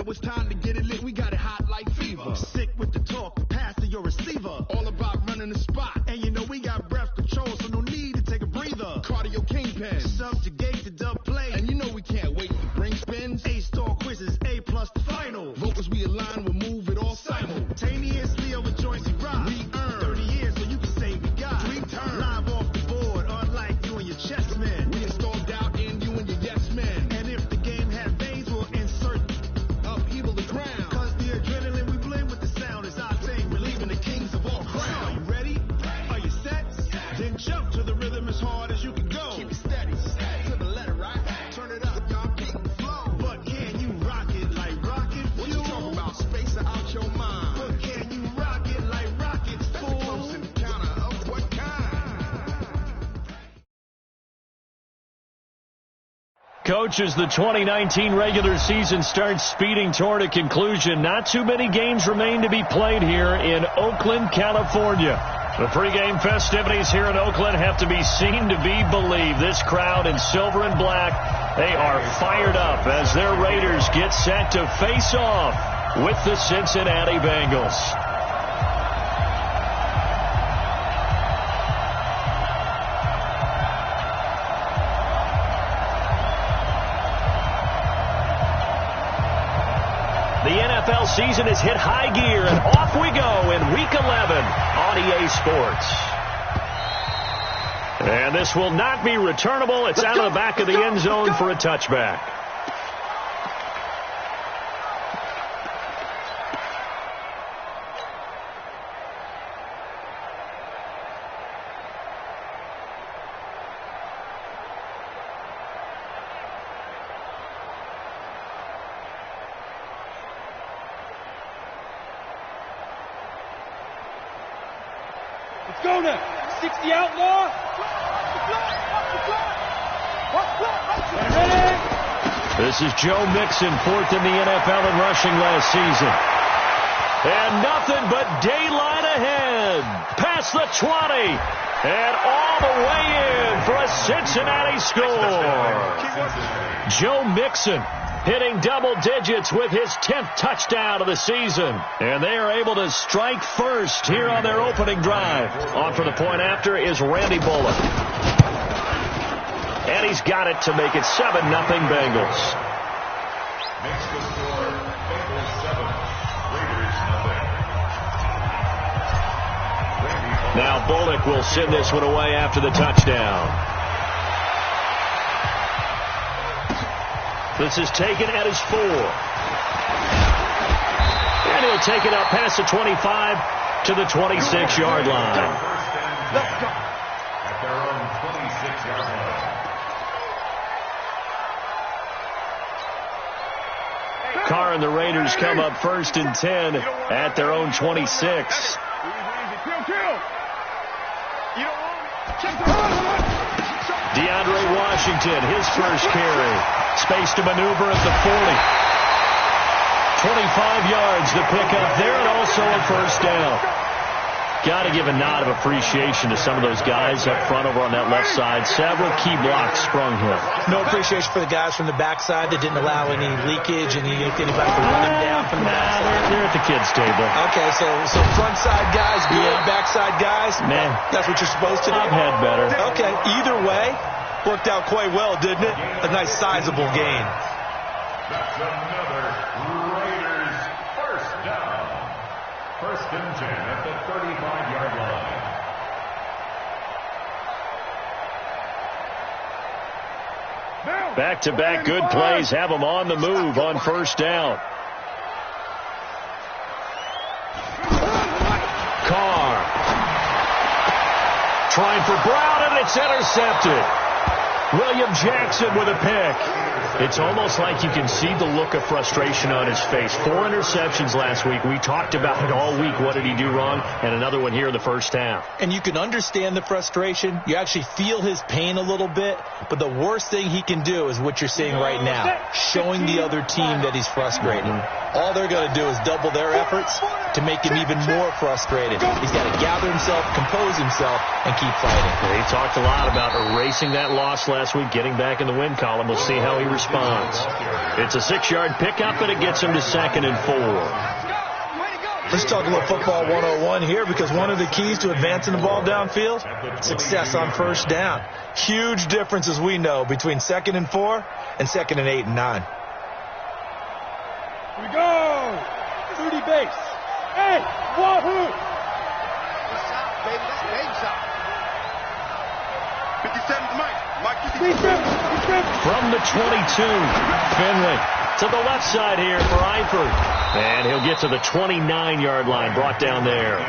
it's time to get it lit. We got it hot like fever. Sick with the talk, pass to your receiver. All about running the spot. And you know we got breath control, so no need to take a breather. Cardio kingpin, subjugate the dub play. And you know we can't wait to bring spins. A-star quizzes, A+ the final. Vocals we align, we'll move it all simultaneously over joints we rock. We earn 30 years, so you can say we got 3 turns. Live off the board, unlike you and your chess men. We installed doubt in you and your yes men. And if the game had veins, we'll insert upheaval the ground. Cause the adrenaline we blend with the sound is our thing. We're leaving the kings of all crown. Are you ready? Are you set? Then jump to the rhythm as hard as you can go. Keep it steady, to the letter, right? Turn it up, y'all, keep the flow. But can you rock it like rocket fuel? What you talking about? Space out your mind. But can you rock it like rockets, fool? That's a close encounter of what kind? Coach, as the 2019 regular season starts speeding toward a conclusion, not too many games remain to be played here in Oakland, California. The pregame festivities here in Oakland have to be seen to be believed. This crowd in silver and black, they are fired up as their Raiders get set to face off with the Cincinnati Bengals. The NFL season has hit high gear, and off we go in Week 11 on EA Sports. And this will not be returnable. It's out of the back of the end zone for a touchback. Let's go now. 60 outlaw. This is Joe Mixon, 4th in the NFL in rushing last season. And nothing but daylight ahead. Past the 20. And all the way in for a Cincinnati score. Joe Mixon hitting double digits with his 10th touchdown of the season. And they are able to strike first here on their opening drive. On for the point after is Randy Bullock. And he's got it to make it 7-0 Bengals. Makes the score Bengals 7, Raiders 0. Now Bullock will send this one away after the touchdown. This is taken at his 4. And he'll take it up past the 25 to the 26-yard line. Let's go. At their own 26-yard line. Carr and the Raiders come up 1st and 10 at their own 26. DeAndre Washington, his first carry. Space to maneuver at the 40. 25 yards to pick up there, and also a first down. Got to give a nod of appreciation to some of those guys up front over on that left side. Several key blocks sprung here. No appreciation for the guys from the backside that didn't allow any leakage and anybody to run them down from the backside. They're at the kids' table. Okay, so front side guys, good, backside guys. Man, that's what you're supposed to do. I've had better. Okay, either way, worked out quite well, didn't it? A nice sizable gain. That's another Raiders first down. 1st and 10 at the 35-yard line. Back-to-back good plays have them on the move on first down. Carr trying for Brown, and it's intercepted. William Jackson with a pick. It's almost like you can see the look of frustration on his face. 4 interceptions last week. We talked about it all week. What did he do wrong? And another one here in the first half. And you can understand the frustration. You actually feel his pain a little bit. But the worst thing he can do is what you're seeing right now, showing the other team that he's frustrated. All they're going to do is double their efforts to make him even more frustrated. He's got to gather himself, compose himself, and keep fighting. He talked a lot about erasing that loss last week, getting back in the win column. We'll see how he responds. It's a 6-yard pickup, and it gets him to 2nd and 4. Let's talk a little football 101 here, because one of the keys to advancing the ball downfield, success on first down. Huge difference, as we know, between 2nd and 4 and 2nd and 8 and 9. Here we go. 30 base. Hey, wahoo. Baby, that's baby shot. 57 Mike. Mike, From the 22, Finley to the left side here for Eifert. And he'll get to the 29-yard line, brought down there.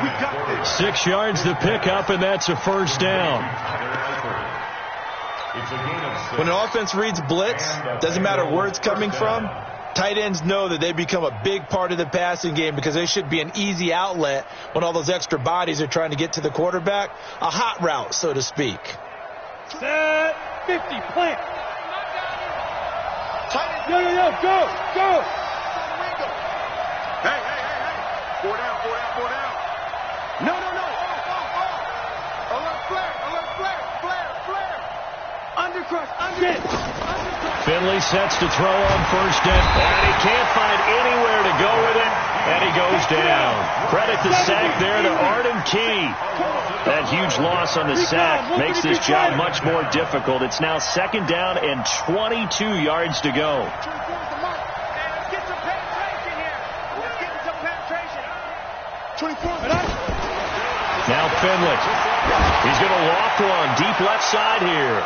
6 yards to pick up, and that's a first down. When an offense reads blitz, doesn't matter where it's coming from, tight ends know that they become a big part of the passing game because they should be an easy outlet when all those extra bodies are trying to get to the quarterback. A hot route, so to speak. Set. 50. Plant. Yo, go. Hey. 4 down. No. Alert flare. Undercrush. Finley sets to throw on first down, and he can't find anywhere to go with it, and he goes down. Credit the sack there to Arden Key. That huge loss on the sack makes this job much more difficult. It's now 2nd down and 22 yards to go. Now Finley. He's going to loft one deep left side here.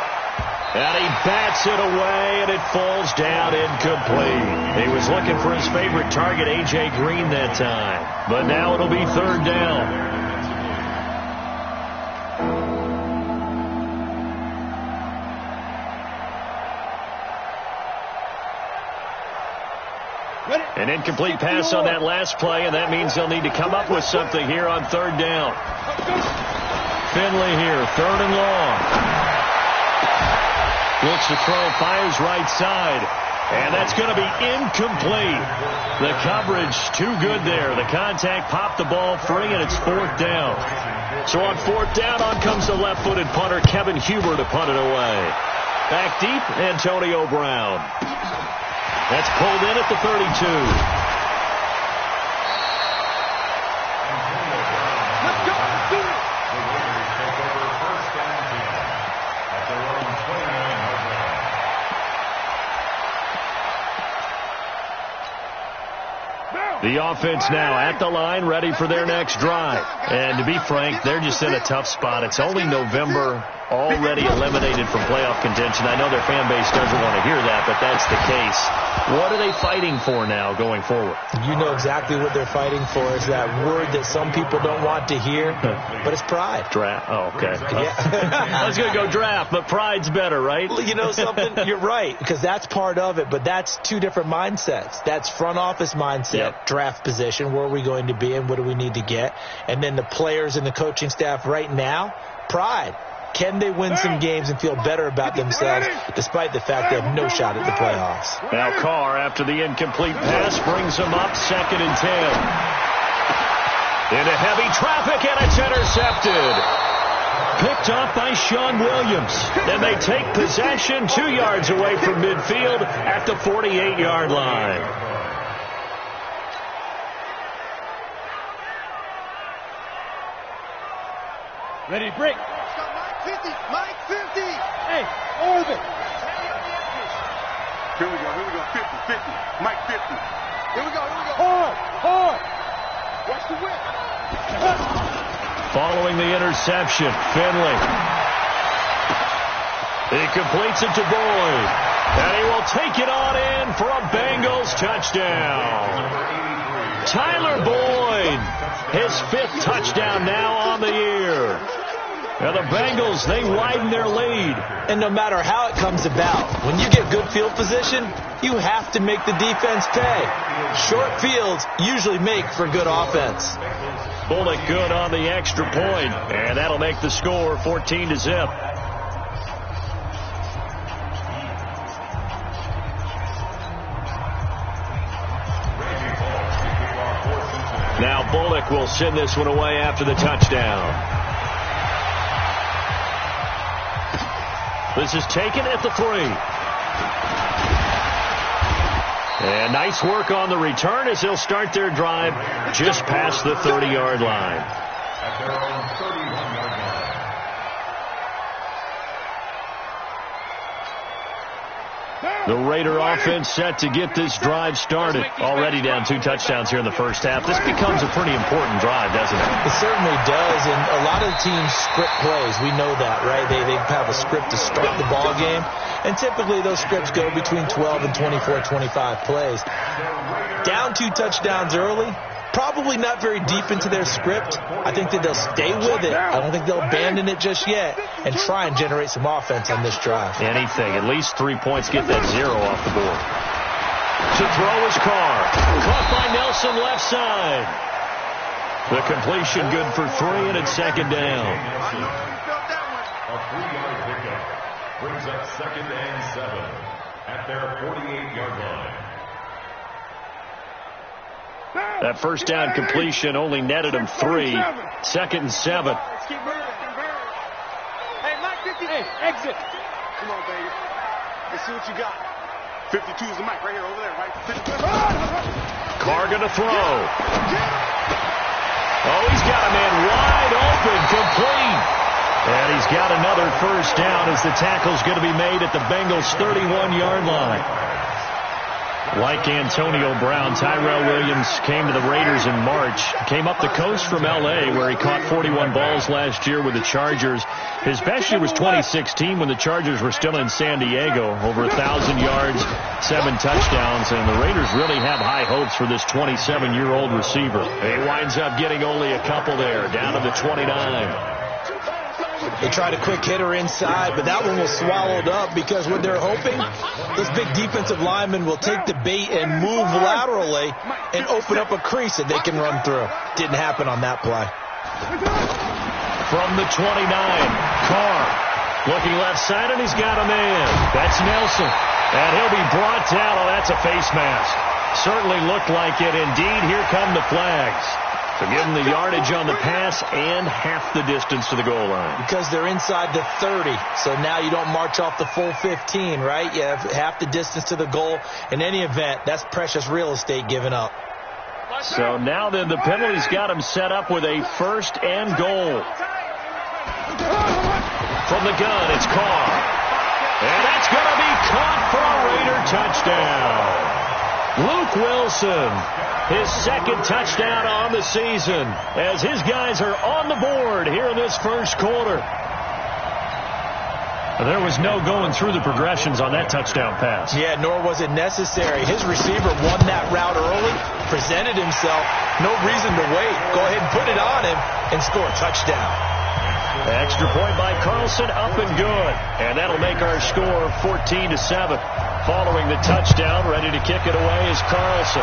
And he bats it away, and it falls down incomplete. He was looking for his favorite target, A.J. Green, that time. But now it'll be 3rd down. An incomplete pass on that last play, and that means they'll need to come up with something here on 3rd down. Finley here, 3rd and long. Looks to throw, fires right side, and that's going to be incomplete. The coverage too good there. The contact popped the ball free, and it's 4th down. So on 4th down, on comes the left-footed punter, Kevin Huber, to punt it away. Back deep, Antonio Brown. That's pulled in at the 32. The offense now at the line, ready for their next drive. And to be frank, they're just in a tough spot. It's only November, already eliminated from playoff contention. I know their fan base doesn't want to hear that, but that's the case. What are they fighting for now going forward? You know exactly what they're fighting for. Is that word that some people don't want to hear, but it's pride. Draft. Oh, okay. Yeah. I was going to go draft, but pride's better, right? Well, you know something? You're right, because that's part of it, but that's two different mindsets. That's front office mindset, draft position, where are we going to be and what do we need to get? And then the players and the coaching staff right now, pride. Can they win some games and feel better about themselves despite the fact they have no shot at the playoffs? Now Carr, after the incomplete pass, brings them up 2nd and 10. Into heavy traffic, and it's intercepted. Picked off by Sean Williams. And they take possession 2 yards away from midfield at the 48-yard line. Ready, break. Mike 50. Hey, orbit. Here we go. 50. Mike 50. Here we go. Hard. Watch the whip. Following the interception, Finley. He completes it to Boyd. And he will take it on in for a Bengals touchdown. Tyler Boyd, his 5th touchdown now on the year. Now the Bengals, they widen their lead. And no matter how it comes about, when you get good field position, you have to make the defense pay. Short fields usually make for good offense. Bullock good on the extra point, and that'll make the score 14-0. Now Bullock will send this one away after the touchdown. This is taken at the 3. And nice work on the return as they'll start their drive just past the 30-yard line. At their own 31-yard line. The Raider offense set to get this drive started. Already down 2 touchdowns here in the first half. This becomes a pretty important drive, doesn't it? It certainly does, and a lot of the teams script plays. We know that, right? They have a script to start the ball game, and typically those scripts go between 12 and 24, 25 plays. Down 2 touchdowns early, probably not very deep into their script. I think that they'll stay with it. I don't think they'll abandon it just yet and try and generate some offense on this drive. Anything. At least 3 points. Get that 0 off the board. To throw is Carr. Caught by Nelson left side. The completion good for 3, and it's second down. A 3-yard pickup brings up 2nd and 7 at their 48-yard line. That first down completion only netted him 3. 2nd and 7. Hey, exit. Come on, baby. Let's see what you got. 52 is the mic right here, over there, right? 52. Carr going to throw. Oh, he's got a man wide open, complete. And he's got another first down as the tackle's going to be made at the Bengals' 31-yard line. Like Antonio Brown, Tyrell Williams came to the Raiders in March. Came up the coast from L.A., where he caught 41 balls last year with the Chargers. His best year was 2016 when the Chargers were still in San Diego. Over 1,000 yards, 7 touchdowns, and the Raiders really have high hopes for this 27-year-old receiver. He winds up getting only a couple there, down to the 29. They tried a quick hitter inside, but that one was swallowed up because what they're hoping, this big defensive lineman will take the bait and move laterally and open up a crease that they can run through. Didn't happen on that play. From the 29, Carr looking left side, and he's got a man. That's Nelson. And he'll be brought down. Oh, that's a face mask. Certainly looked like it. Indeed, here come the flags. So give them the yardage on the pass and half the distance to the goal line. Because they're inside the 30, so now you don't march off the full 15, right? You have half the distance to the goal. In any event, that's precious real estate given up. So now then the penalty's got him set up with a 1st and goal. From the gun, it's Carr. And that's going to be caught for a Raider touchdown. Luke Wilson, his 2nd touchdown on the season, as his guys are on the board here in this first quarter. There was no going through the progressions on that touchdown pass. Yeah, nor was it necessary. His receiver won that route early, presented himself, no reason to wait. Go ahead and put it on him and score a touchdown. Extra point by Carlson, up and good. And that'll make our score 14-7. Following the touchdown, ready to kick it away is Carlson.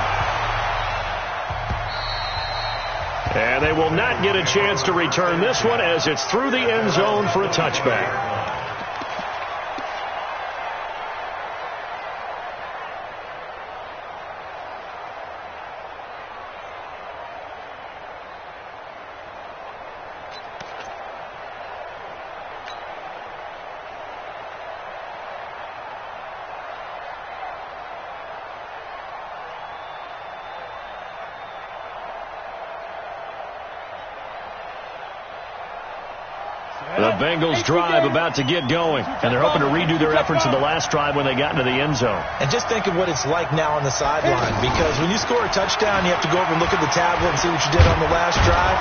And they will not get a chance to return this one as it's through the end zone for a touchback. The Bengals drive about to get going, and they're hoping to redo their efforts in the last drive when they got into the end zone. And just think of what it's like now on the sideline, because when you score a touchdown, you have to go over and look at the tablet and see what you did on the last drive.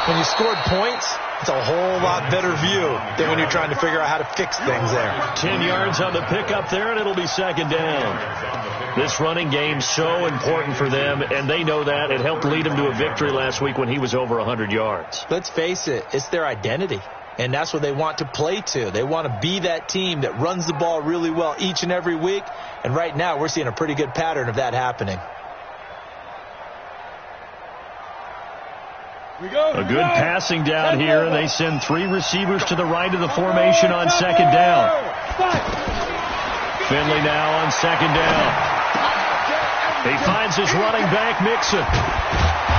When you scored points, it's a whole lot better view than when you're trying to figure out how to fix things there. 10 yards on the pickup there, and it'll be 2nd down. This running game's so important for them, and they know that. It helped lead them to a victory last week when he was over 100 yards. Let's face it, it's their identity. And that's what they want to play to. They want to be that team that runs the ball really well each and every week. And right now, we're seeing a pretty good pattern of that happening. A good passing down here, and they send 3 receivers to the right of the formation on 2nd down. Finley now on 2nd down. He finds his running back, Mixon.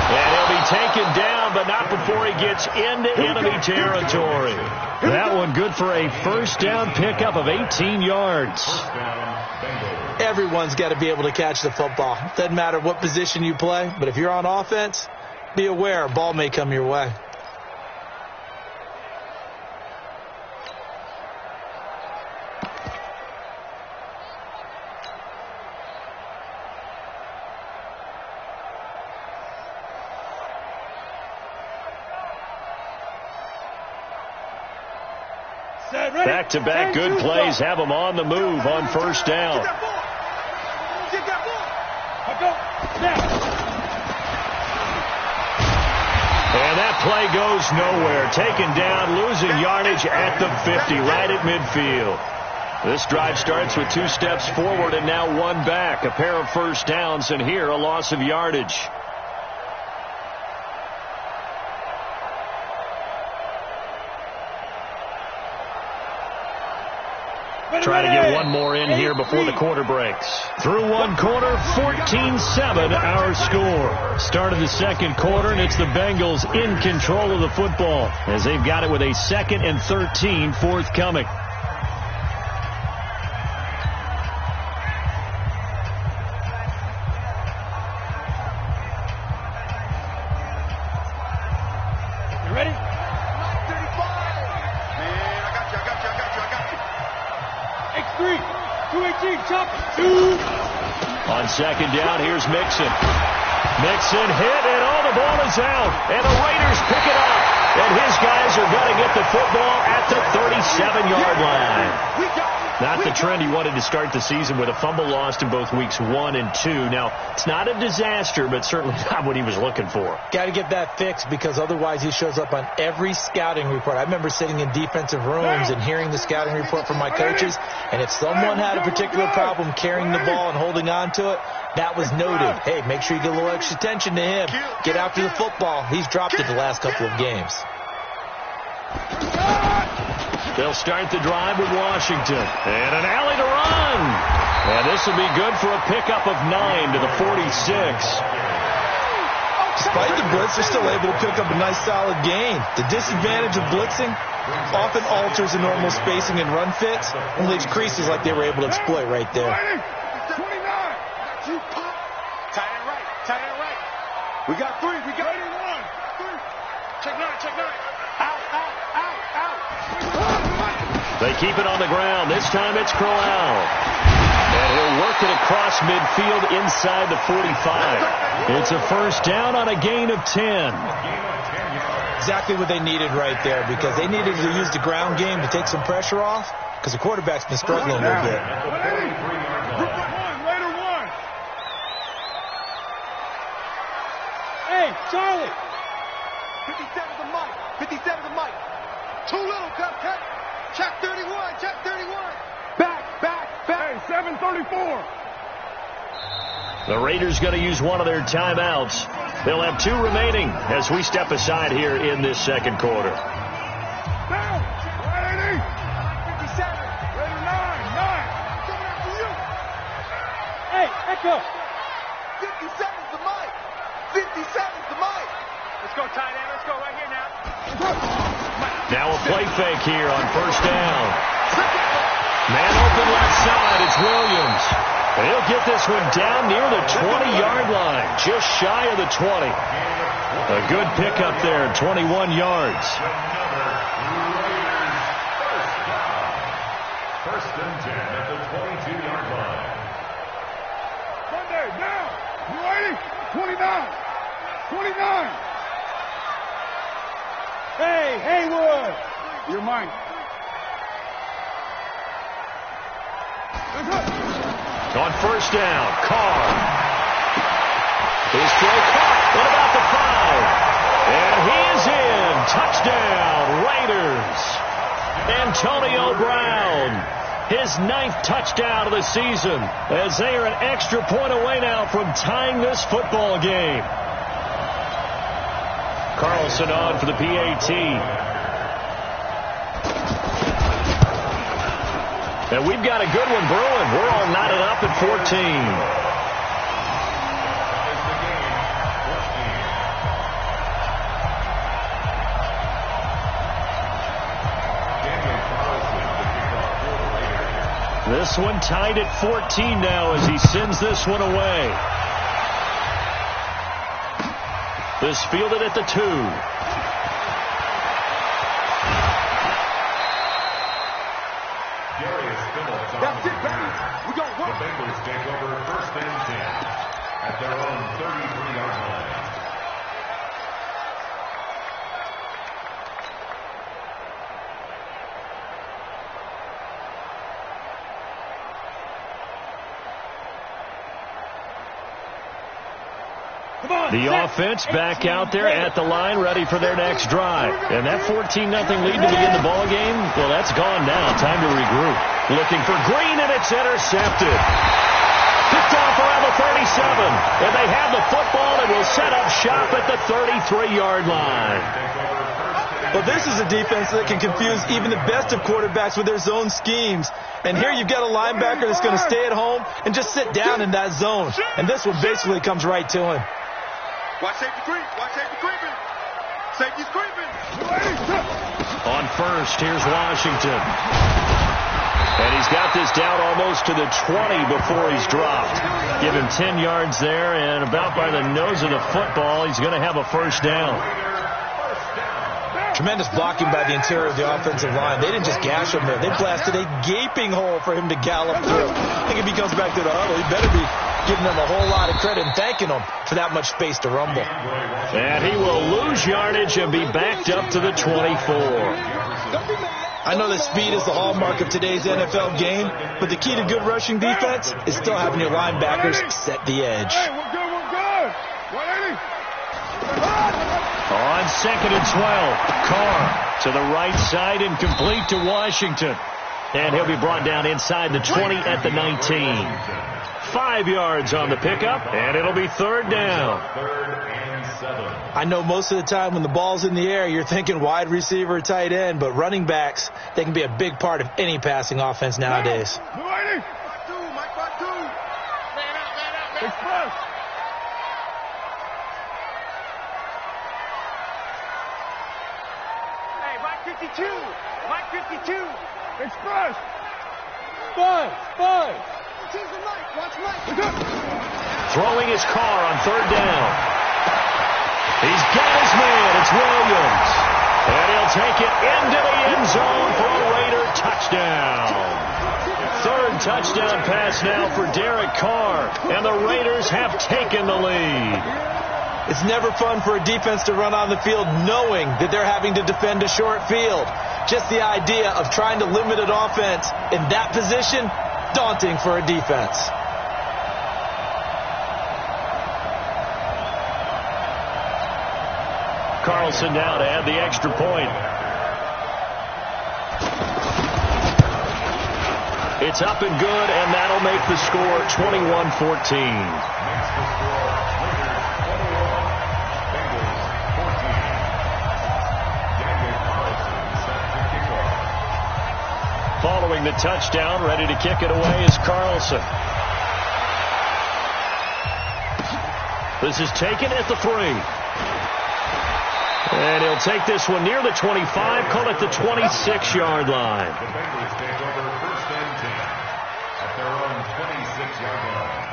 And he'll be taken down, but not before he gets into enemy territory. That one good for a 1st down pickup of 18 yards. First down, Bengals. Everyone's got to be able to catch the football. Doesn't matter what position you play, but if you're on offense, be aware a ball may come your way. Back-to-back good plays have them on the move on first down. And that play goes nowhere. Taken down, losing yardage at the 50, right at midfield. This drive starts with 2 steps forward and now 1 back. A pair of first downs, and here a loss of yardage. Try to get one more in here before the quarter breaks. Through one quarter, 14-7 our score. Start of the second quarter, and it's the Bengals in control of the football as they've got it with a 2nd and 13 forthcoming. On second down, here's Mixon. Mixon hit, and the ball is out. And the Raiders pick it up. And his guys are going to get the football at the 37-yard line. Not the trend he wanted to start the season with a fumble lost in both weeks 1 and 2. Now, it's not a disaster, but certainly not what he was looking for. Got to get that fixed because otherwise he shows up on every scouting report. I remember sitting in defensive rooms and hearing the scouting report from my coaches, and if someone had a particular problem carrying the ball and holding on to it, that was noted. Hey, make sure you get a little extra attention to him. Get after the football. He's dropped it the last couple of games. They'll start the drive with Washington. And an alley to run. And this will be good for a pickup of 9 to the 46. Despite the blitz, they're still able to pick up a nice solid gain. The disadvantage of blitzing often alters the normal spacing and run fits and leaves creases like they were able to exploit right there. Tight end right. We got 3. We got 1. Check 9. Out. They keep it on the ground. This time it's Crowell. And he'll work it across midfield inside the 45. It's a first down on a gain of 10. Exactly what they needed right there because they needed to use the ground game to take some pressure off because the quarterback's been struggling a little bit. Raider 1. Hey, Charlie. 57 to Mike. 57 to Mike. Too little, cut. Check 31. Back. Hey, 734. The Raiders going to use one of their timeouts. They'll have 2 remaining as we step aside here in this second quarter. Down. 180. 57. Raider 9. Coming after you. Hey, Echo. 57's the Mike. 57's the Mike. Let's go, tight end. Let's go right here now. Now a play fake here on first down. Man open left side. It's Williams. And he'll get this one down near the 20-yard line. Just shy of the 20. A good pickup there, 21 yards. First and 10 at the 22-yard line. Sunday, down. You ready? 29. Hey, Haywood. You're mine. On first down, Carr. His throw caught. What about the 5? And he is in. Touchdown, Raiders. Antonio Brown. His 9th touchdown of the season as they are an extra point away now from tying this football game. Carlson on for the PAT. And we've got a good one brewing. We're all knotted up at 14. This one tied at 14 now as he sends this one away. This fielded at the 2. That's it, baby. We got one. The Bengals take over 1st and 10 at their own 33-yard line. The offense back out there at the line, ready for their next drive. And that 14-0 lead to begin the ball game, well, that's gone now. Time to regroup. Looking for Green, and it's intercepted. Picked off around the 37. And they have the football and will set up shop at the 33-yard line. Well, this is a defense that can confuse even the best of quarterbacks with their zone schemes. And here you've got a linebacker that's going to stay at home and just sit down in that zone. And this one basically comes right to him. Watch safety creep. Watch safety creeping. Safety's creeping. On first, here's Washington. And he's got this down almost to the 20 before he's dropped. Give him 10 yards there, and about by the nose of the football, he's going to have a first down. Tremendous blocking by the interior of the offensive line. They didn't just gash him there. They blasted a gaping hole for him to gallop through. I think if he comes back to the huddle, he better be giving them a whole lot of credit and thanking them for that much space to rumble. And he will lose yardage and be backed up to the 24. I know that speed is the hallmark of today's NFL game, but the key to good rushing defense is still having your linebackers set the edge. Hey, we're good, we're good. 180. On 2nd and 12, Carr to the right side and complete to Washington. And he'll be brought down inside the 20 at the 19. 5 yards on the pickup, and it'll be 3rd down. 3rd and 7. I know most of the time when the ball's in the air, you're thinking wide receiver, tight end, but running backs, they can be a big part of any passing offense nowadays. 180. Mike Batu. Man out. Express. Hey, Mike 52. Mike 52. Express. Five. Watch Mike. Throwing his Carr on 3rd down. He's got his man. It's Williams. And he'll take it into the end zone for a Raider touchdown. 3rd touchdown pass now for Derek Carr. And the Raiders have taken the lead. It's never fun for a defense to run on the field knowing that they're having to defend a short field. Just the idea of trying to limit an offense in that position, daunting for a defense. Carlson now to add the extra point. It's up and good, and that'll make the score 21-14. Following the touchdown, ready to kick it away is Carlson. This is taken at the 3. And he'll take this one near the 25, call it the 26-yard line. The Bengals take over 1st and 10 at their own 26-yard line.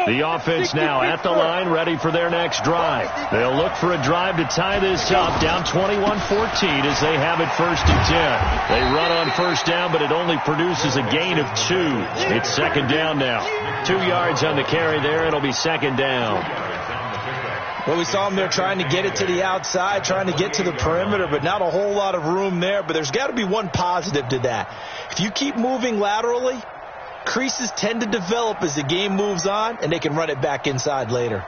The offense now at the line, ready for their next drive. They'll look for a drive to tie this up, down 21-14 as they have it 1st and 10. They run on 1st down, but it only produces a gain of 2. It's 2nd down now. 2 yards on the carry there. It'll be 2nd down. Well, we saw them there trying to get it to the outside, trying to get to the perimeter, but not a whole lot of room there. But there's got to be one positive to that. If you keep moving laterally, creases tend to develop as the game moves on, and they can run it back inside later.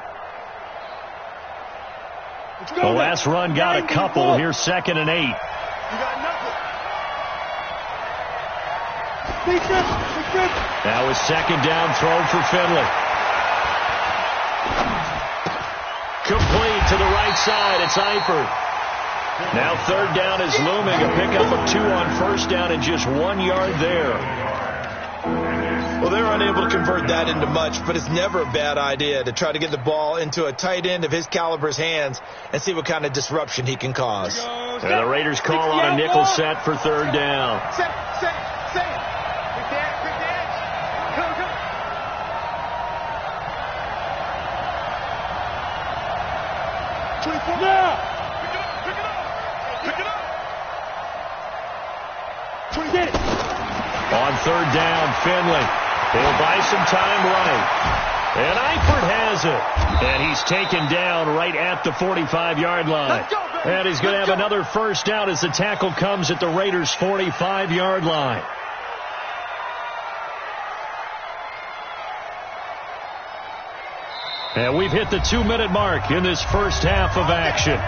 The last run got a couple. Here's 2nd and 8. You got nothing. Now is 2nd down, throw for Finley. Complete to the right side. It's Eifert. Now 3rd down is looming. A pickup of 2 on 1st down and just 1 yard there. Well, they were unable to convert that into much, but it's never a bad idea to try to get the ball into a tight end of his caliber's hands and see what kind of disruption he can cause. And the Raiders call on a nickel set for third down. Set. Quick edge. Go. Now. Pick it up. Get it. On third down, Finley. He'll buy some time right. And Eifert has it. And he's taken down right at the 45-yard line. And he's going to have another first down as the tackle comes at the Raiders' 45-yard line. And we've hit the 2-minute mark in this first half of action.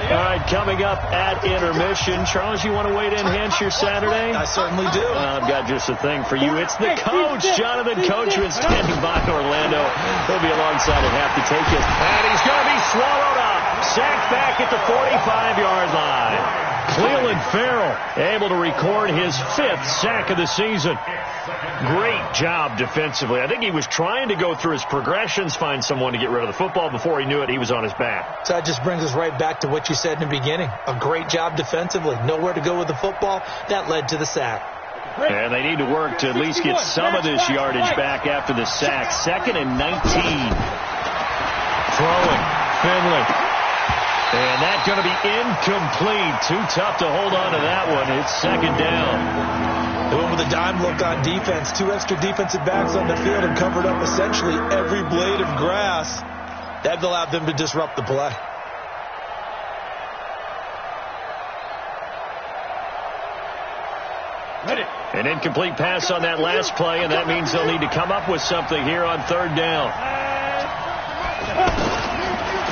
All right, coming up at intermission. Charles, you want to wait to enhance your Saturday? I certainly do. I've got just a thing for you. It's the coach, Jonathan Coachman, standing by Orlando. He'll be alongside at half to take it. And he's going to be swallowed up. Sacked back at the 45-yard line. Clelin Ferrell able to record his 5th sack of the season. Great job defensively. I think he was trying to go through his progressions, find someone to get rid of the football. Before he knew it, he was on his back. So that just brings us right back to what you said in the beginning. A great job defensively. Nowhere to go with the football. That led to the sack. And they need to work to at least get some of this yardage back after the sack. 2nd and 19. Throwing. Finley. And that's going to be incomplete. Too tough to hold on to that one. It's 2nd down. They went with a dime look on defense. 2 extra defensive backs on the field and covered up essentially every blade of grass. That allowed them to disrupt the play. An incomplete pass on that last play, and that means they'll need to come up with something here on third down.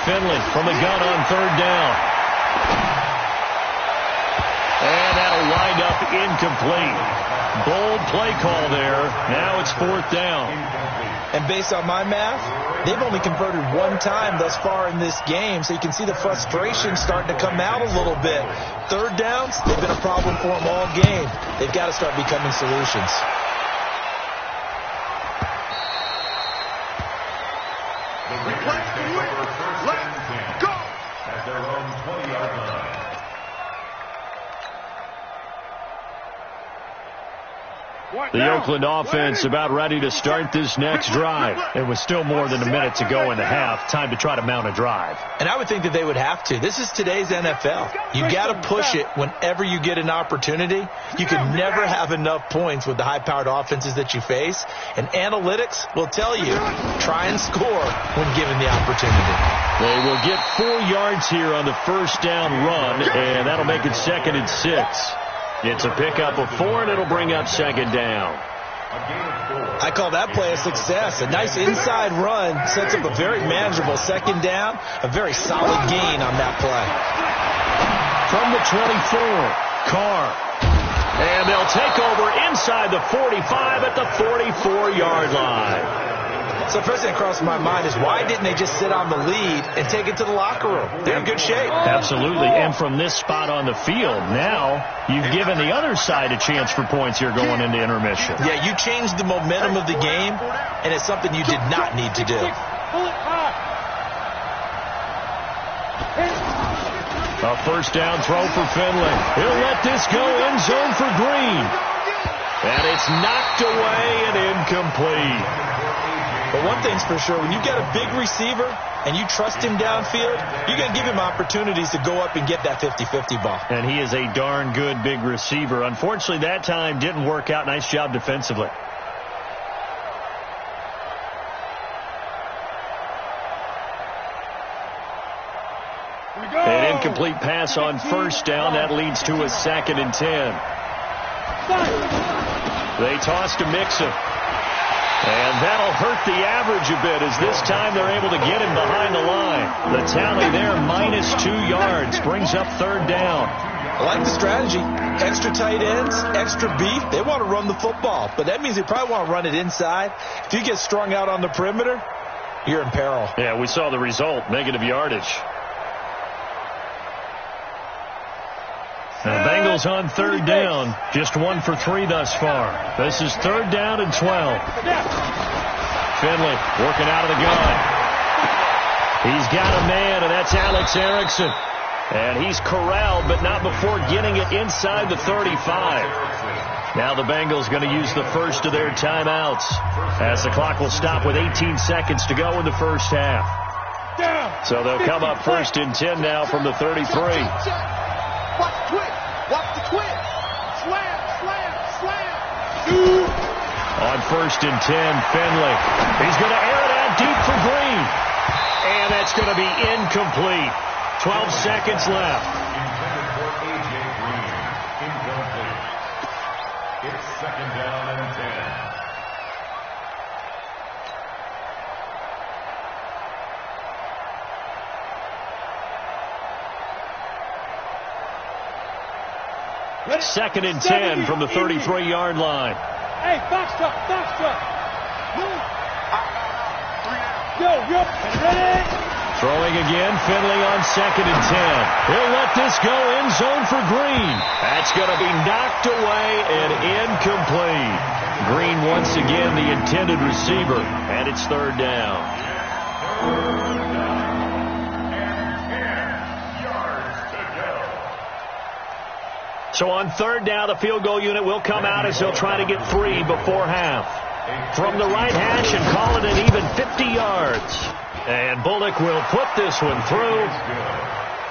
Finley from the gun on third down. And that'll wind up incomplete. Bold play call there. Now it's 4th down. And based on my math, they've only converted 1 time thus far in this game, so you can see the frustration starting to come out a little bit. Third downs, they've been a problem for them all game. They've got to start becoming solutions. Let's go! At their own 20-yard line. The Oakland offense about ready to start this next drive. It was still more than a minute to go in the half. Time to try to mount a drive. And I would think that they would have to. This is today's NFL. You got to push it whenever you get an opportunity. You can never have enough points with the high-powered offenses that you face. And analytics will tell you, try and score when given the opportunity. They will get 4 yards here on the first down run, and that'll make it 2nd and 6. It's a pickup of 4, and it'll bring up 2nd down. I call that play a success. A nice inside run sets up a very manageable 2nd down. A very solid gain on that play. From the 24, Carr. And they'll take over inside the 45 at the 44-yard line. So the first thing that crossed my mind is why didn't they just sit on the lead and take it to the locker room? They're in good shape. Absolutely. And from this spot on the field, now you've given the other side a chance for points here going into intermission. Yeah, you changed the momentum of the game, and it's something you did not need to do. A first down throw for Finley. He'll let this go end zone for Green. And it's knocked away and incomplete. But one thing's for sure, when you get a big receiver and you trust him downfield, you're going to give him opportunities to go up and get that 50-50 ball. And he is a darn good big receiver. Unfortunately, that time didn't work out. Nice job defensively. An incomplete pass on first down. That leads to a 2nd and 10. They toss to Mixon. And that'll hurt the average a bit as this time they're able to get him behind the line. The tally there, -2 yards, brings up 3rd down. I like the strategy. Extra tight ends, extra beef. They want to run the football, but that means they probably want to run it inside. If you get strung out on the perimeter, you're in peril. Yeah, we saw the result, negative yardage. The Bengals Bengals on third down. Just 1 for 3 thus far. This is 3rd down and 12. Finley working out of the gun. He's got a man, and that's Alex Erickson. And he's corralled, but not before getting it inside the 35. Now the Bengals going to use the first of their timeouts, as the clock will stop with 18 seconds to go in the first half. So they'll come up 1st and 10 now from the 33. Watch the twist. Watch the twist. Slam, slam, slam. On 1st and 10, Finley. He's going to air it out deep for Green. And that's going to be incomplete. 12 seconds left. Intended for A.J. Green. Incomplete. It's 2nd down and 10. Second and 10 from the 33-yard line. Hey, box truck. Move. Yo, ready? Throwing again, Finley on 2nd and 10. He'll let this go in zone for Green. That's going to be knocked away and incomplete. Green once again the intended receiver, and it's 3rd down. So on 3rd down, the field goal unit will come out as they'll try to get 3 before half. From the right hash and call it an even 50 yards. And Bullock will put this one through.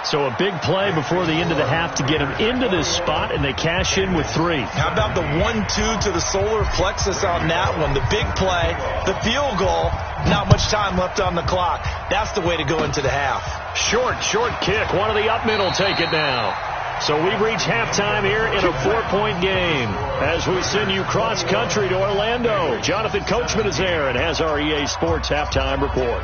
So a big play before the end of the half to get him into this spot, and they cash in with 3. How about the 1-2 to the solar plexus on that one? The big play, the field goal, not much time left on the clock. That's the way to go into the half. Short kick. One of the up men will take it now. So we reach halftime here in a 4-point game as we send you cross-country to Orlando. Jonathan Coachman is there and has our EA Sports halftime report.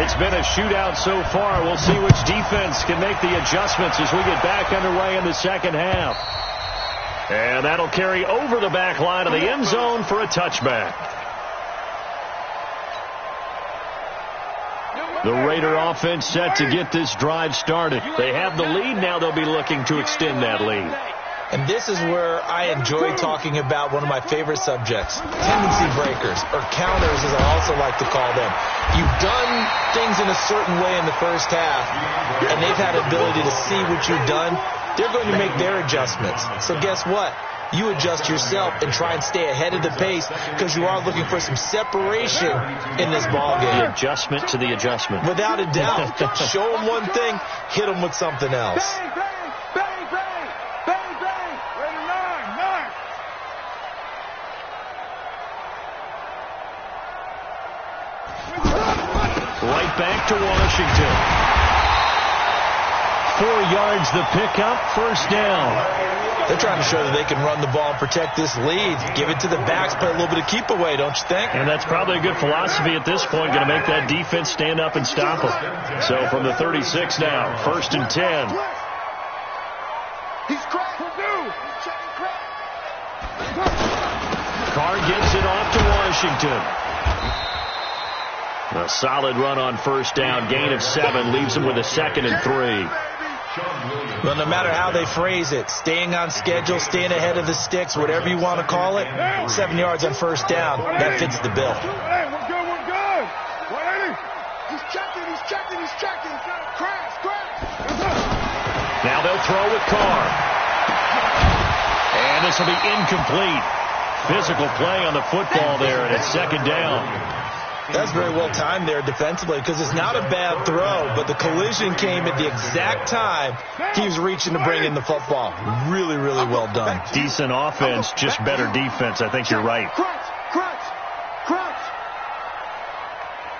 It's been a shootout so far. We'll see which defense can make the adjustments as we get back underway in the second half. And that'll carry over the back line of the end zone for a touchback. The Raider offense set to get this drive started. They have the lead. Now they'll be looking to extend that lead. And this is where I enjoy talking about one of my favorite subjects, tendency breakers, or counters as I also like to call them. You've done things in a certain way in the first half, and they've had the ability to see what you've done. They're going to make their adjustments. So guess what? You adjust yourself and try and stay ahead of the pace because you are looking for some separation in this ballgame. The adjustment to the adjustment. Without a doubt. Show them one thing, hit them with something else. Bang, bang, bang, bang, bang, bang. Ready, 9. Right back to Washington. 4 yards the pickup, 1st down. They're trying to show that they can run the ball and protect this lead. Give it to the backs, play a little bit of keep away, don't you think? And that's probably a good philosophy at this point, going to make that defense stand up and stop them. So from the 36 now, 1st and 10. He's cracked. Carr gets it off to Washington. A solid run on 1st down, gain of 7, leaves them with a 2nd and 3. Well, no matter how they phrase it, staying on schedule, staying ahead of the sticks, whatever you want to call it, 7 yards on 1st down, that fits the bill. Hey, we're good. Ready? He's checking. Crash. Now they'll throw with Carr. And this will be incomplete. Physical play on the football there, and it's 2nd down. That's very well timed there defensively because it's not a bad throw, but the collision came at the exact time he was reaching to bring in the football. Really, really well done. Decent offense, just better defense. I think you're right. Crunch.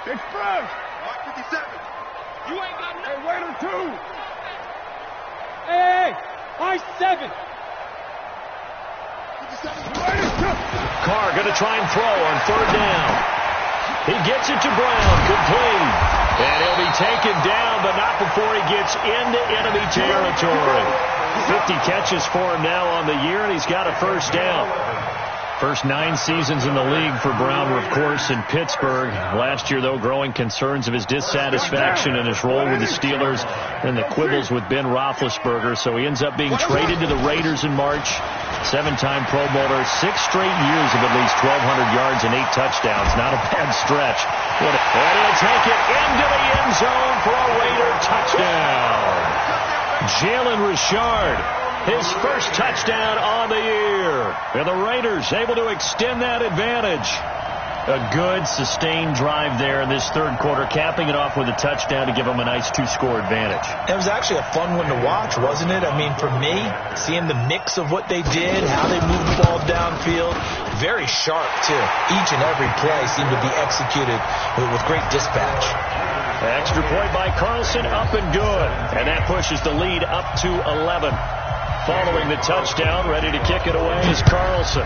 Express. Mark 57. You ain't got no. Hey, Raider 2. Hey, I-7. 57. Carr going to try and throw on 3rd down. He gets it to Brown, complete. And he'll be taken down, but not before he gets into enemy territory. 50 catches for him now on the year, and he's got a 1st down. First 9 seasons in the league for Brown were, of course, in Pittsburgh. Last year, though, growing concerns of his dissatisfaction in his role with the Steelers and the quibbles with Ben Roethlisberger. So he ends up being traded to the Raiders in March. 7-time Pro Bowler, 6 straight years of at least 1,200 yards and 8 touchdowns. Not a bad stretch. And he'll take it into the end zone for a Raider touchdown. Jalen Richard, his first touchdown on the year. And the Raiders able to extend that advantage. A good, sustained drive there in this third quarter, capping it off with a touchdown to give them a nice 2-score advantage. It was actually a fun one to watch, wasn't it? I mean, for me, seeing the mix of what they did, how they moved the ball downfield, very sharp, too. Each and every play seemed to be executed with great dispatch. Extra point by Carlson, up and good. And that pushes the lead up to 11. Following the touchdown, ready to kick it away is Carlson.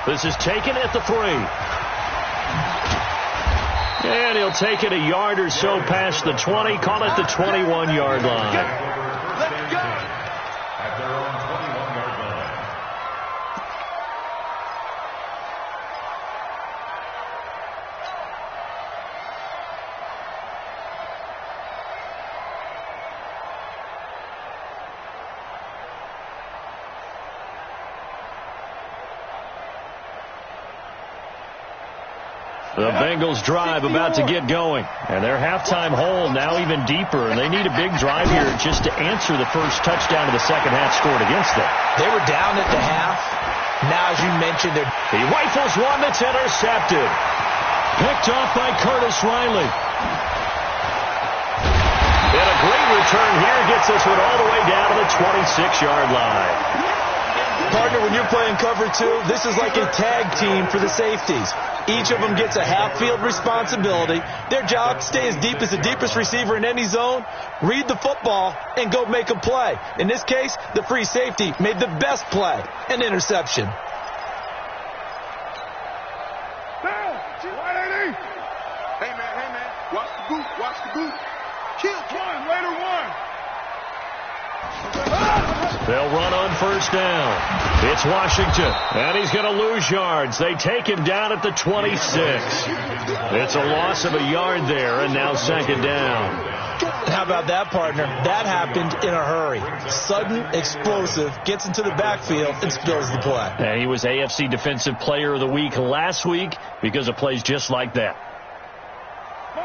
This is taken at the 3. And he'll take it a yard or so past the 20, call it the 21-yard line. Let's go! At their own 21-yard line. The Bengals drive about to get going. And their halftime hole now even deeper. And they need a big drive here just to answer the first touchdown of the second half scored against them. They were down at the half. Now, as you mentioned, he rifles one that's intercepted. Picked off by Curtis Riley. And a great return here gets this one all the way down to the 26-yard line. Partner, when you're playing cover 2, this is like a tag team for the safeties. Each of them gets a half-field responsibility. Their job, stay as deep as the deepest receiver in any zone, read the football, and go make a play. In this case, the free safety made the best play, an interception. Down! 180! Hey, man, watch the boot, watch the boot. Kill one, Raider 1. They'll run on first down. It's Washington, and he's going to lose yards. They take him down at the 26. It's a loss of a yard there, and now second down. How about that, partner? That happened in a hurry. Sudden, explosive, gets into the backfield, and spills the play. And he was AFC Defensive Player of the Week last week because of plays just like that.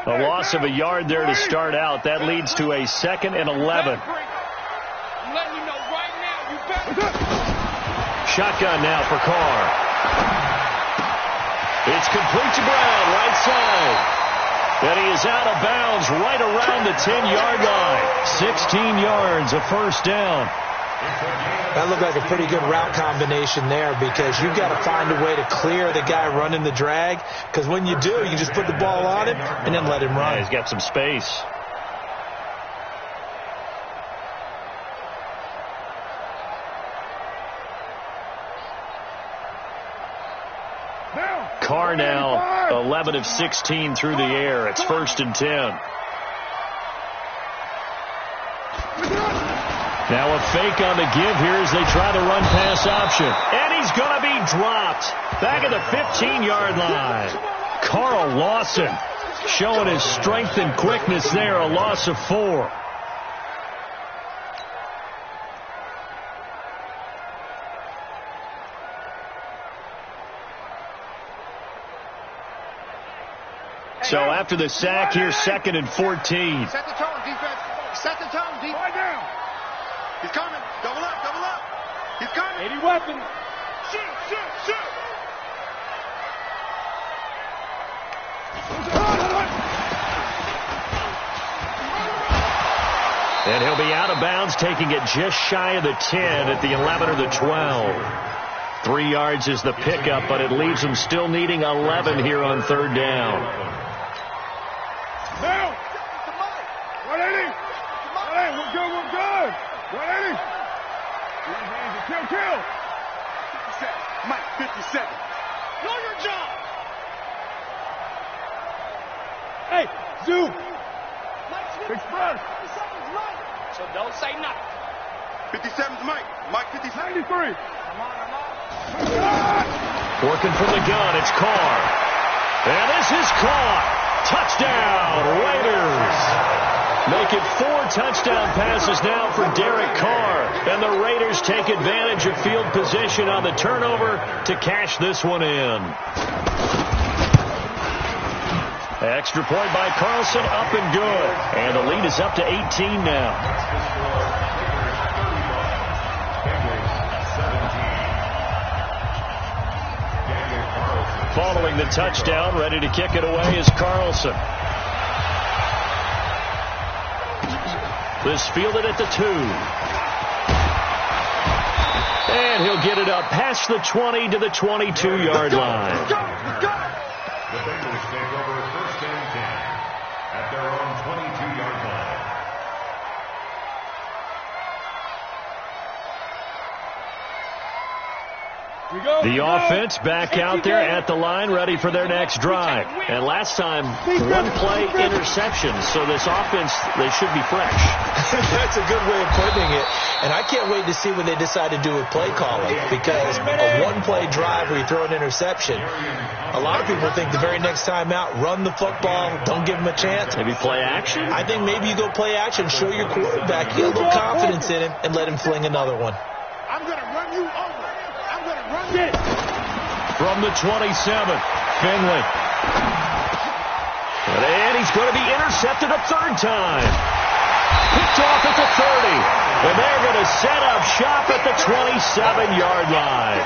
A loss of a yard there to start out. That leads to a 2nd and 11. I'm letting you know right now, you better. Shotgun now for Carr. It's complete to Brown, right side. And he is out of bounds right around the 10-yard line. 16 yards, a first down. That looked like a pretty good route combination there because you've got to find a way to clear the guy running the drag. Because when you do, you just put the ball on him and then let him run. Yeah, he's got some space. Carr now 11 of 16 through the air. It's 1st and 10. Now a fake on the give here as they try the run pass option. And he's going to be dropped. Back at the 15-yard line. Carl Lawson showing his strength and quickness there. A loss of 4. So after the sack here, 2nd and 14. Set the tone, defense. Set the tone, defense. Right down. He's coming. Double up, double up. He's coming. 80 weapons. Shoot, shoot, shoot. And he'll be out of bounds, taking it just shy of the 10 at the 11 or the 12. 3 yards is the pickup, but it leaves them still needing 11 here on 3rd down. Now. 180. 180. We're good, we're good. 180. Kill, kill. 50 seconds. Mike, 50 seconds. Know your job. Hey, Zoo. Express. So don't say nothing. 57's Mike. Mike 57. 93. Working from the gun, it's Carr. And this is caught. Touchdown, Raiders. Make it 4 touchdown passes now for Derek Carr. And the Raiders take advantage of field position on the turnover to cash this one in. Extra point by Carlson, up and good. And the lead is up to 18 now. Following the touchdown, ready to kick it away is Carlson. This fielded at the 2. And he'll get it up past the 20 to the 22-yard line. The Bengals take over 1st and 10 at their own 22-yard line. The offense back out there at the line, ready for their next drive. And last time, 1-play interception. So this offense, they should be fresh. That's a good way of putting it. And I can't wait to see what they decide to do with play calling, because a 1-play drive where you throw an interception, a lot of people think the very next time out, run the football, don't give them a chance. Maybe play action? I think maybe you go play action, show your quarterback, get a little confidence in him, and let him fling another one. I'm going to run you over. I'm going to run this. From the 27, Finley. And he's going to be intercepted a 3rd time. Picked off at the 30. And they're going to set up shop at the 27-yard line.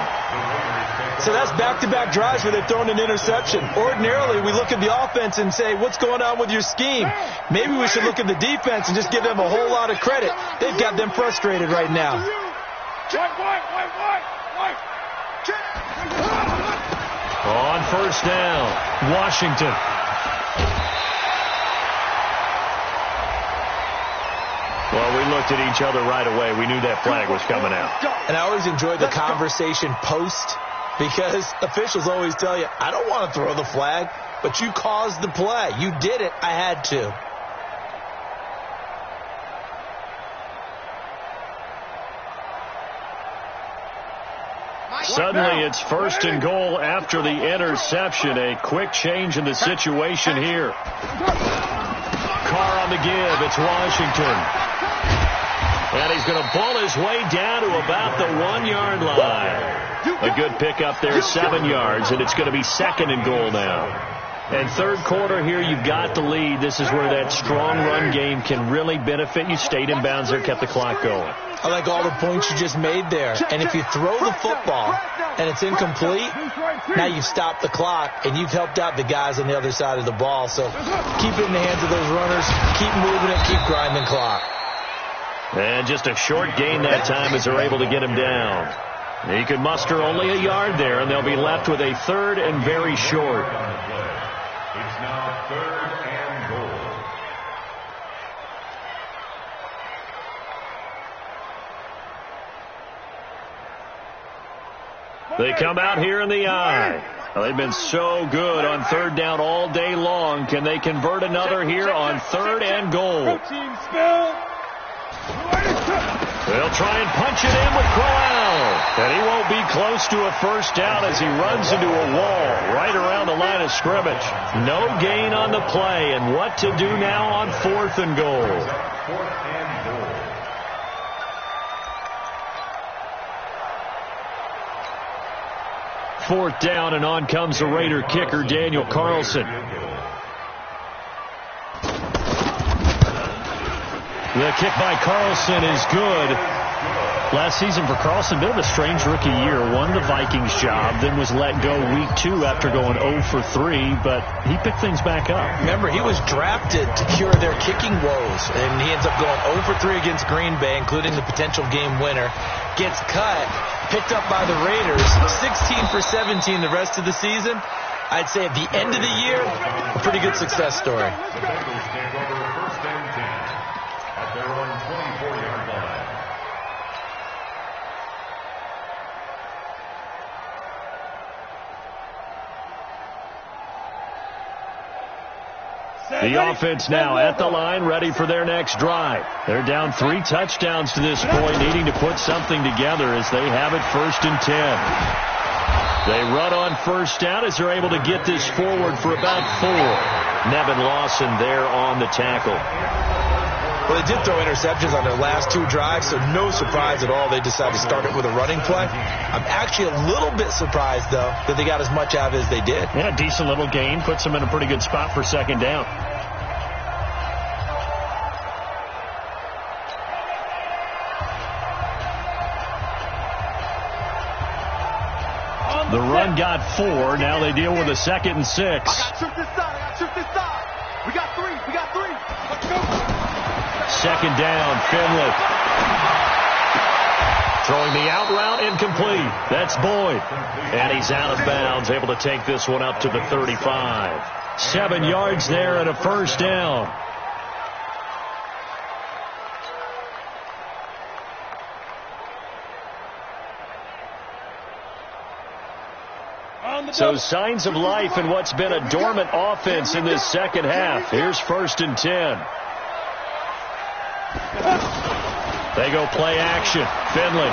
So that's back-to-back drives where they've thrown an interception. Ordinarily, we look at the offense and say, what's going on with your scheme? Maybe we should look at the defense and just give them a whole lot of credit. They've got them frustrated right now. On 1st down, Washington. Well, we looked at each other right away. We knew that flag was coming out. And I always enjoy the conversation post, because officials always tell you, I don't want to throw the flag, but you caused the play. You did it. I had to. Suddenly it's 1st and goal after the interception. A quick change in the situation here. Carr on the give. It's Washington. And he's going to pull his way down to about the 1-yard line. A good pickup there, 7 yards, and it's going to be 2nd and goal now. And 3rd quarter here, you've got the lead. This is where that strong run game can really benefit you. Stayed in bounds there, kept the clock going. I like all the points you just made there. And if you throw the football and it's incomplete, now you've stopped the clock and you've helped out the guys on the other side of the ball. So keep it in the hands of those runners. Keep moving it. Keep grinding clock. And just a short gain that time as they're able to get him down. He could muster only a yard there, and they'll be left with a 3rd and very short. It's now 3rd and goal. They come out here in the eye. Well, they've been so good on 3rd down all day long. Can they convert another here on 3rd and goal? They'll try and punch it in with Crowell. And he won't be close to a 1st down as he runs into a wall right around the line of scrimmage. No gain on the play. And what to do now on 4th and goal? 4th and goal. Fourth down, and on comes the Raider kicker, Daniel Carlson. The kick by Carlson is good. Last season for Carlson, bit of a strange rookie year. Won the Vikings job, then was let go week 2 after going 0 for 3, but he picked things back up. Remember, he was drafted to cure their kicking woes, and he ends up going 0 for 3 against Green Bay, including the potential game winner. Gets cut, picked up by the Raiders, 16 for 17 the rest of the season. I'd say at the end of the year, a pretty good success story. The Bengals take over 1st and 10 at their own 24-yard line. The offense now at the line, ready for their next drive. They're down 3 touchdowns to this point, needing to put something together as they have it 1st and 10. They run on 1st down as they're able to get this forward for about 4. Nevin Lawson there on the tackle. Well, they did throw interceptions on their last 2 drives, so no surprise at all they decided to start it with a running play. I'm actually a little bit surprised, though, that they got as much out of it as they did. Yeah, decent little gain. Puts them in a pretty good spot for 2nd down. The run got 4. Now they deal with a 2nd and 6. I got shoot this side. I got shoot this side. We got 3. Let's go. 2nd down, Finley. Throwing the out route, incomplete. That's Boyd. And he's out of bounds, able to take this one up to the 35. 7 yards there and a 1st down. So signs of life in what's been a dormant offense in this 2nd half. Here's 1st and 10. They go play action. Finley.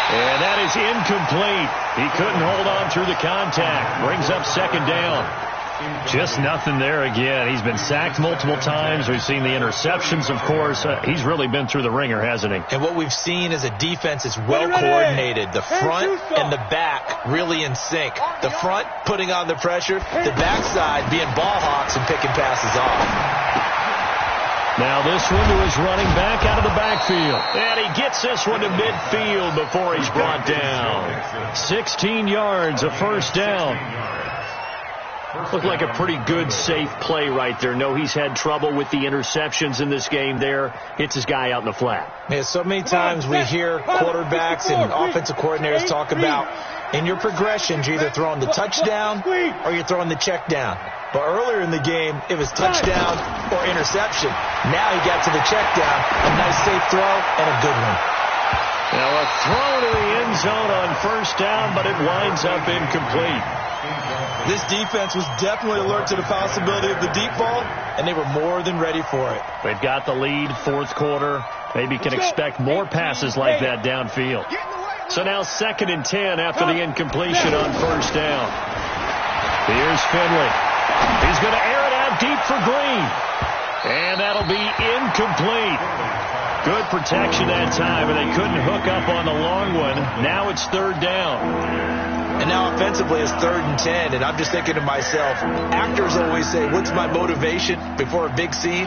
And that is incomplete. He couldn't hold on through the contact. Brings up 2nd down. Just nothing there again. He's been sacked multiple times. We've seen the interceptions, of course. He's really been through the ringer, hasn't he? And what we've seen is a defense is well coordinated. The front and the back really in sync. The front putting on the pressure. The backside being ball hawks and picking passes off. Now this one to his running back out of the backfield. And he gets this one to midfield before he's brought down. 16 yards, a 1st down. Looked like a pretty good, safe play right there. No, he's had trouble with the interceptions in this game there. Hits his guy out in the flat. Yeah, so many times we hear quarterbacks and offensive coordinators talk about in your progressions, you're either throwing the touchdown or you're throwing the check down. But earlier in the game, it was touchdown or interception. Now he got to the check down. A nice safe throw and a good one. Now a throw to the end zone on 1st down, but it winds up incomplete. This defense was definitely alert to the possibility of the deep ball, and they were more than ready for it. They've got the lead, 4th quarter. Maybe can expect more passes like that downfield. So now 2nd and 10 after the incompletion on 1st down. Here's Finley. He's going to air it out deep for Green. And that'll be incomplete. Good protection that time, and they couldn't hook up on the long one. Now it's 3rd down. And now offensively it's 3rd and 10, and I'm just thinking to myself, actors always say, what's my motivation before a big scene?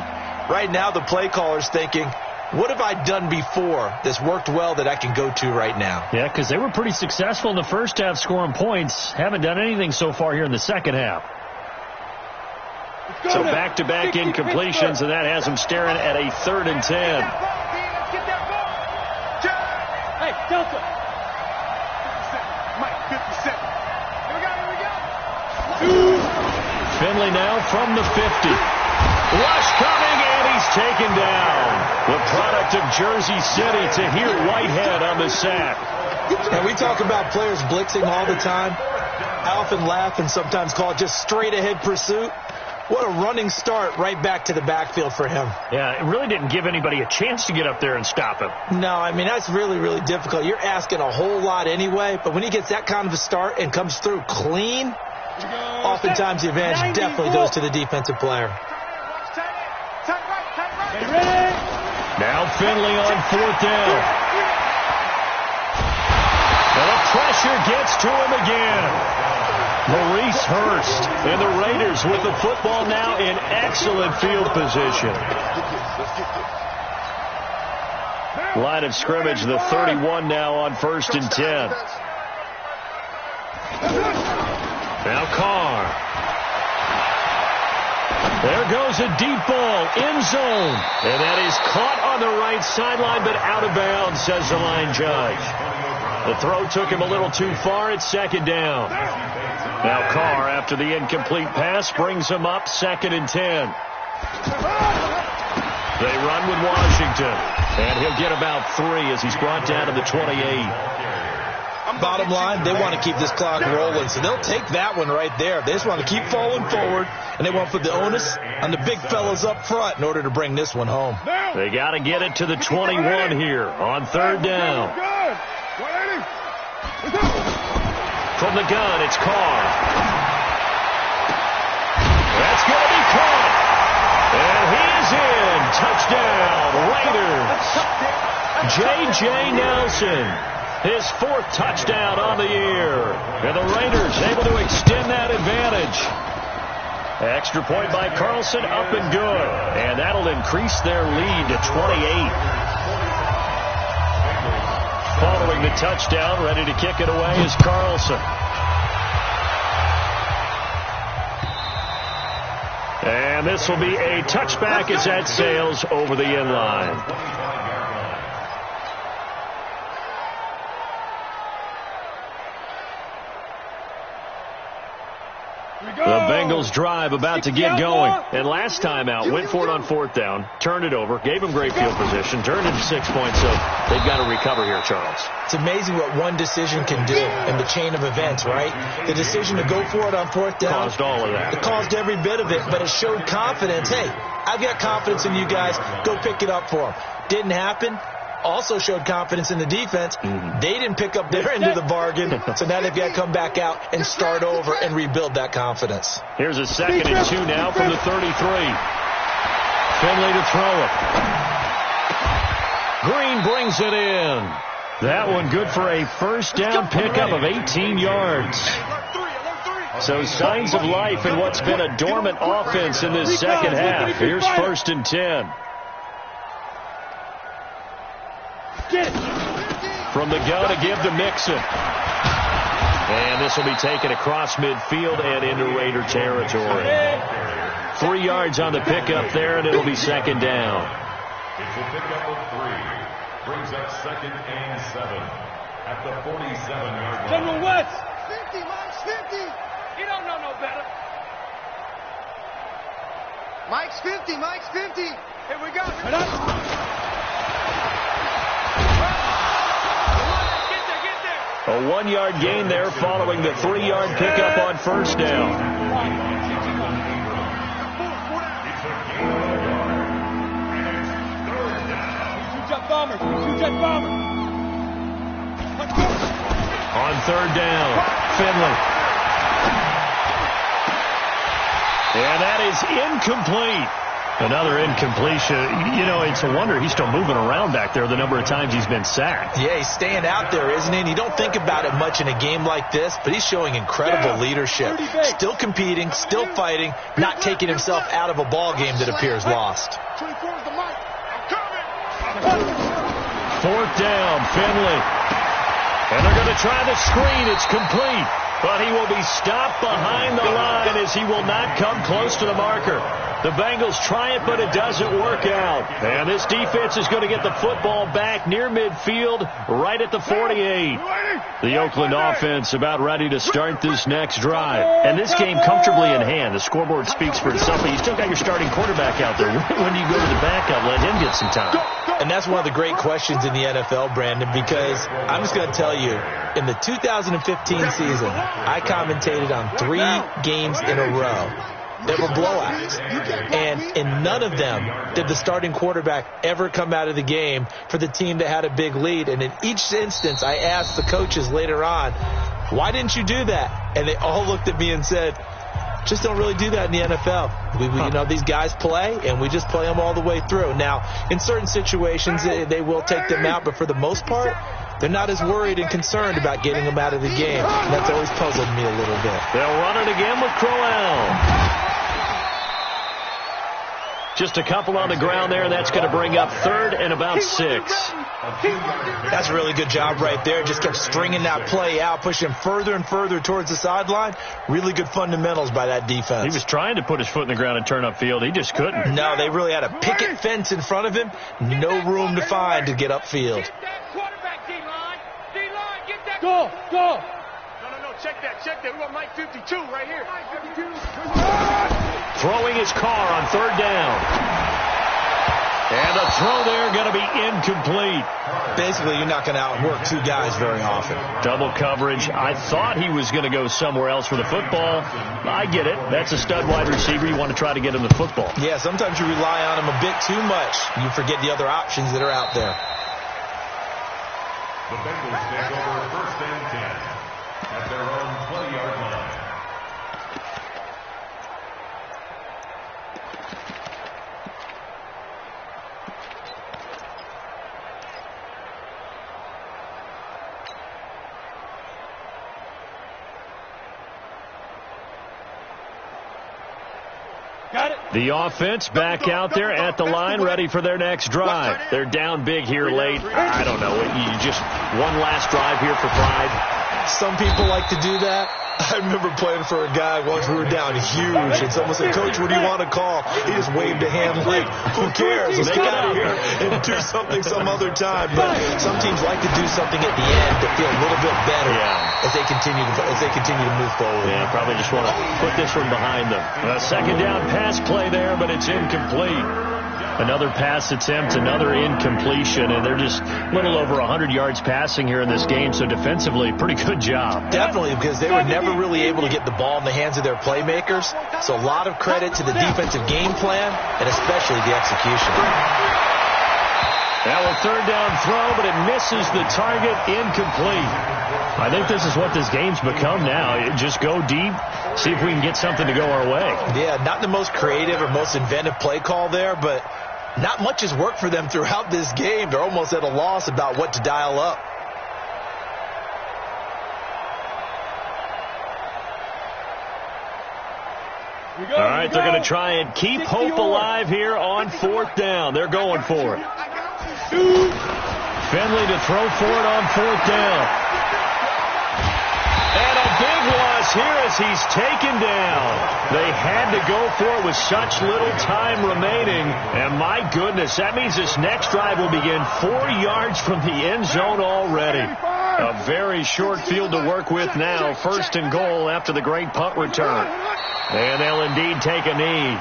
Right now the play caller's thinking, what have I done before that's worked well that I can go to right now? Yeah, because they were pretty successful in the 1st half scoring points. Haven't done anything so far here in the 2nd half. So back-to-back incompletions, and that has them staring at a 3rd and 10. Hey, Delta. 57. Here we go. Finley now from the 50. Rush coming, and he's taken down. The product of Jersey City, Tahir Whitehead on the sack. And we talk about players blitzing all the time. I often laugh and sometimes call it just straight-ahead pursuit. What a running start right back to the backfield for him. Yeah, it really didn't give anybody a chance to get up there and stop him. No, I mean, that's really, really difficult. You're asking a whole lot anyway, but when he gets that kind of a start and comes through clean, oftentimes the advantage definitely goes to the defensive player. Now Finley on 4th down. And the pressure gets to him again. Maurice Hurst and the Raiders with the football now in excellent field position. Line of scrimmage, the 31 now on 1st and 10. Now Carr. There goes a deep ball, end zone. And that is caught on the right sideline, but out of bounds, says the line judge. The throw took him a little too far. It's 2nd down. Now Carr, after the incomplete pass, brings him up 2nd and 10. They run with Washington. And he'll get about 3 as he's brought down to the 28. Bottom line, they want to keep this clock rolling, so they'll take that one right there. They just want to keep falling forward, and they want to put the onus on the big fellas up front in order to bring this one home. They got to get it to the 21 here on third down. From the gun, it's Carr. That's going to be caught. And he is in. Touchdown, Raiders. J.J. Nelson, his 4th touchdown on the year. And the Raiders able to extend that advantage. Extra point by Carlson, up and good. And that'll increase their lead to 28. Following the touchdown, ready to kick it away is Carlson. And this will be a touchback as that sails over the end line. The Bengals drive about to get going. And last time out, went for it on 4th down, turned it over, gave them great field position, turned into 6 points, so they've got to recover here, Charles. It's amazing what one decision can do in the chain of events, right? The decision to go for it on 4th down caused all of that. It caused every bit of it, but it showed confidence. Hey, I've got confidence in you guys. Go pick it up for them. Didn't happen. Also showed confidence in the defense. They didn't pick up their end of the bargain, so now they've got to come back out and start over and rebuild that confidence. Here's a 2nd and 2 now from the 33. Finley to throw it. Green brings it in. That one good for a first down pickup of 18 yards. So signs of life in what's been a dormant offense in this second half. Here's 1st and 10. From the gun to give to Mixon. And this will be taken across midfield and into Raider territory. 3 yards on the pickup there, and it'll be 2nd down. It's a pickup of 3. Brings up 2nd and 7 at the 47-yard line. General West. 50, Mike's 50. You don't know no better. Mike's 50, Mike's 50. Here we go. A 1-yard gain there following the 3-yard pickup on 1st down. Two-jet bomber. Two-jet bomber. On 3rd down, Finley. And that is incomplete. Another incompletion. You know, it's a wonder he's still moving around back there the number of times he's been sacked. Yeah, he's staying out there, isn't he? And you don't think about it much in a game like this, but he's showing incredible leadership. Still competing, still fighting, not taking himself out of a ball game that appears lost. 4th down, Finley. And they're going to try the screen. It's complete. But he will be stopped behind the line as he will not come close to the marker. The Bengals try it, but it doesn't work out. And this defense is going to get the football back near midfield, right at the 48. The Oakland offense about ready to start this next drive. And this game comfortably in hand. The scoreboard speaks for itself, but you still got your starting quarterback out there. When do you go to the backup? Let him get some time. And that's one of the great questions in the NFL, Brandon, because I'm just going to tell you, in the 2015 season, I commentated on 3 games in a row that were blowouts. And in none of them did the starting quarterback ever come out of the game for the team that had a big lead. And in each instance, I asked the coaches later on, why didn't you do that? And they all looked at me and said, just don't really do that in the NFL. You know, these guys play, and we just play them all the way through. Now, in certain situations, they will take them out, but for the most part, they're not as worried and concerned about getting them out of the game. And that's always puzzled me a little bit. They'll run it again with Crowell. Just a couple on the ground there. That's going to bring up 3rd and about 6. That's a really good job right there. Just kept stringing that play out, pushing further and further towards the sideline. Really good fundamentals by that defense. He was trying to put his foot in the ground and turn upfield. He just couldn't. No, they really had a picket fence in front of him. No room to find to get upfield. Go, go. No, check that. We got Mike 52 right here. Mike 52. Throwing his car on 3rd down. And And the throw there going to be incomplete. Basically, you're not going to outwork two guys very often. Double coverage. I thought he was going to go somewhere else for the football. I get it. That's a stud wide receiver. You want to try to get him the football. Yeah, sometimes you rely on him a bit too much. You forget the other options that are out there. The Bengals take over first and 10 at their own 20-yard line. The offense back out there at the line, ready for their next drive. They're down big here late. I don't know. You just one last drive here for pride. Some people like to do that. I remember playing for a guy once. We were down huge, and someone said, "Coach, what do you want to call?" He just waved a hand like, "Who cares? Let's get out of here and do something some other time." But some teams like to do something at the end to feel a little bit better as they continue to move forward. Yeah, probably just want to put this one behind them. A second down pass play there, but it's incomplete. Another pass attempt, another incompletion, and they're just a little over 100 yards passing here in this game, so defensively, pretty good job. Definitely, because they were never really able to get the ball in the hands of their playmakers, so a lot of credit to the defensive game plan, and especially the execution. Now a third down throw, but it misses the target, incomplete. I think this is what this game's become now. Just go deep, see if we can get something to go our way. Yeah, not the most creative or most inventive play call there, but not much has worked for them throughout this game. They're almost at a loss about what to dial up. All right, they're going to try and keep hope alive here on fourth down. They're going for it. Finley to throw for it on fourth down. And a big loss here as he's taken down. They had to go for it with such little time remaining. And my goodness, that means this next drive will begin 4 yards from the end zone already. A very short field to work with now. First and goal after the great punt return. And they'll indeed take a knee.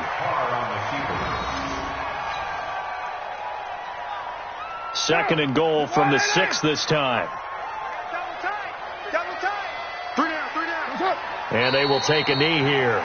Second and goal from the 6 this time. And they will take a knee here.